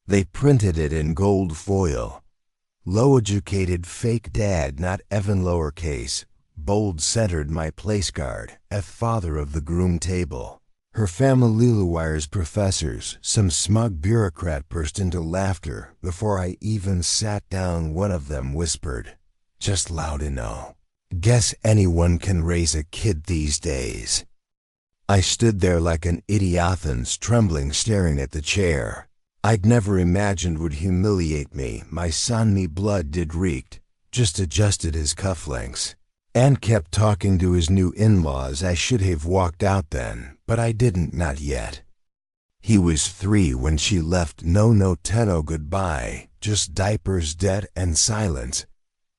They printed it in gold foil. Low-educated fake dad, not Evan lowercase, bold centered my place guard, F father of the groom table. Her family wires professors, some smug bureaucrat burst into laughter before I even sat down. One of them whispered, just loud enough. Guess anyone can raise a kid these days. I stood there like an idiothens, trembling, staring at the chair. I'd never imagined would humiliate me. My son, me blood did reeked, just adjusted his cufflinks, and kept talking to his new in-laws. I should have walked out then, but I didn't, not yet. He was 3 when she left. No tenno goodbye, just diapers, debt, and silence.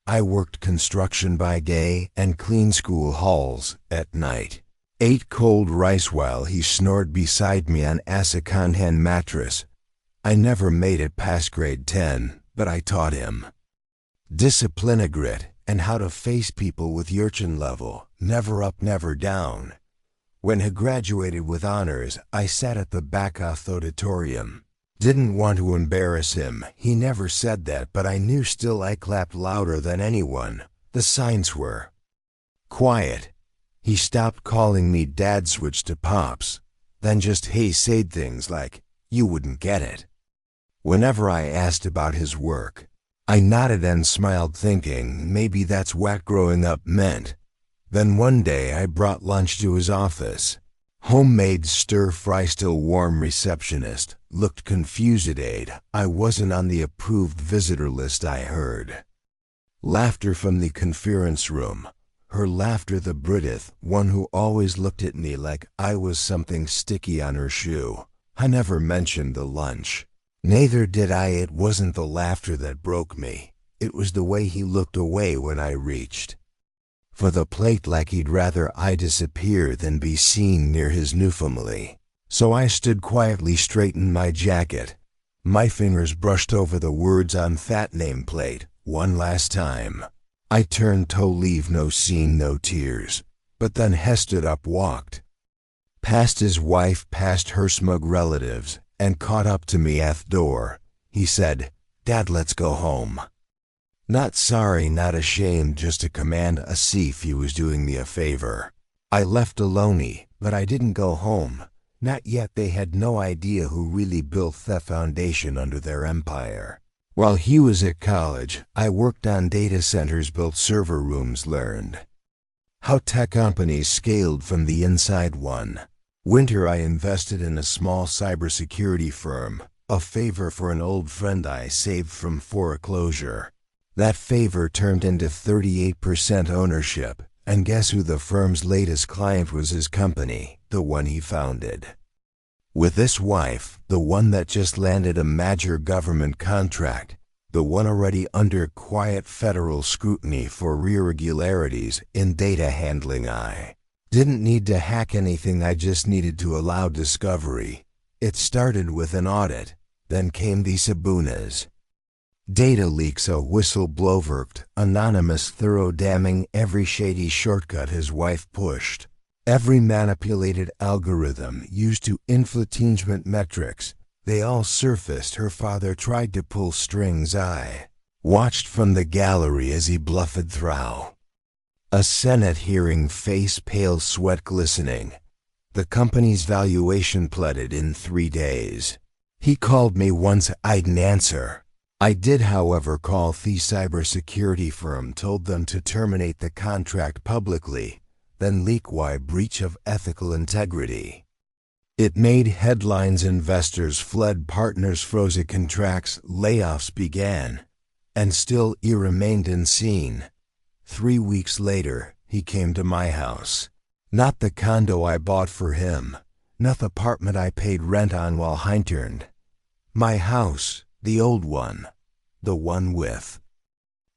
I worked construction by day and cleaned school halls at night. Ate cold rice while he snored beside me on a second-hand mattress. I never made it past grade 10, but I taught him discipline, grit, and how to face people with urchin level, never up, never down. When he graduated with honors, I sat at the back of the auditorium. Didn't want to embarrass him, he never said that, but I knew still. I clapped louder than anyone. The signs were quiet. He stopped calling me dad, switched to pops, then just hey said things like, you wouldn't get it. Whenever I asked about his work, I nodded and smiled, thinking maybe that's what growing up meant. Then one day I brought lunch to his office. Homemade stir-fry, still warm. Receptionist looked confused. I wasn't on the approved visitor list. I heard laughter from the conference room. Her laughter, the Britith one who always looked at me like I was something sticky on her shoe. I never mentioned the lunch. Neither did I. It wasn't the laughter that broke me. It was the way he looked away when I reached for the plate, like he'd rather I disappear than be seen near his new family. So I stood quietly, straightened my jacket. My fingers brushed over the words on fat nameplate. One last time. I turned to leave, no scene, no tears. But then he stood up, walked past his wife, past her smug relatives, and caught up to me at the door. He said, Dad, let's go home. Not sorry, not ashamed, just a command, a thief. He was doing me a favor. I left alone, but I didn't go home. Not yet. They had no idea who really built the foundation under their empire. While he was at college, I worked on data centers, built server rooms, learned how tech companies scaled from the inside. One winter I invested in a small cybersecurity firm, a favor for an old friend I saved from foreclosure. That favor turned into 38% ownership, and guess who the firm's latest client was? His company, the one he founded. With this wife, the one that just landed a major government contract, the one already under quiet federal scrutiny for irregularities in data handling. I didn't need to hack anything, I just needed to allow discovery. It started with an audit, then came the Sabunas. Data leaks, a whistleblower, anonymous, thorough, damning every shady shortcut his wife pushed, every manipulated algorithm used to influence metrics. They all surfaced. Her father tried to pull strings. I watched from the gallery as he bluffed through a Senate hearing, face pale, sweat glistening. The company's valuation plummeted in 3 days. He called me once. I didn't answer. I did, however, call the cybersecurity firm, told them to terminate the contract publicly, then leak why breach of ethical integrity. It made headlines. Investors fled, partners froze, contracts, layoffs began, and still he remained unseen. 3 weeks later, he came to my house. Not the condo I bought for him, not the apartment I paid rent on while he interned. My house, the old one, the one with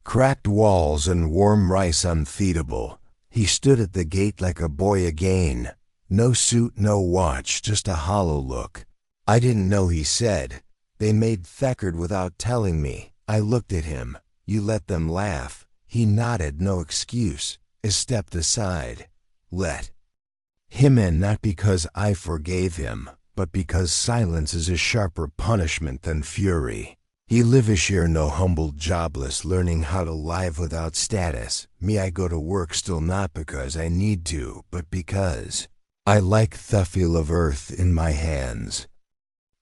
cracked walls and warm rice unfeedable. He stood at the gate like a boy again. No suit, no watch, just a hollow look. I didn't know, he said. They made Thackard without telling me. I looked at him. You let them laugh. He nodded, no excuse. I stepped aside. Let him in, not because I forgave him, but because silence is a sharper punishment than fury. He livish here no humble jobless, learning how to live without status. Me, I go to work still not because I need to, but because I like the feel of earth in my hands.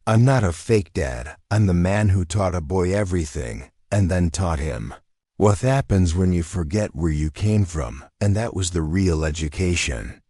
I'm not a fake dad, I'm the man who taught a boy everything, and then taught him. What happens when you forget where you came from, and that was the real education.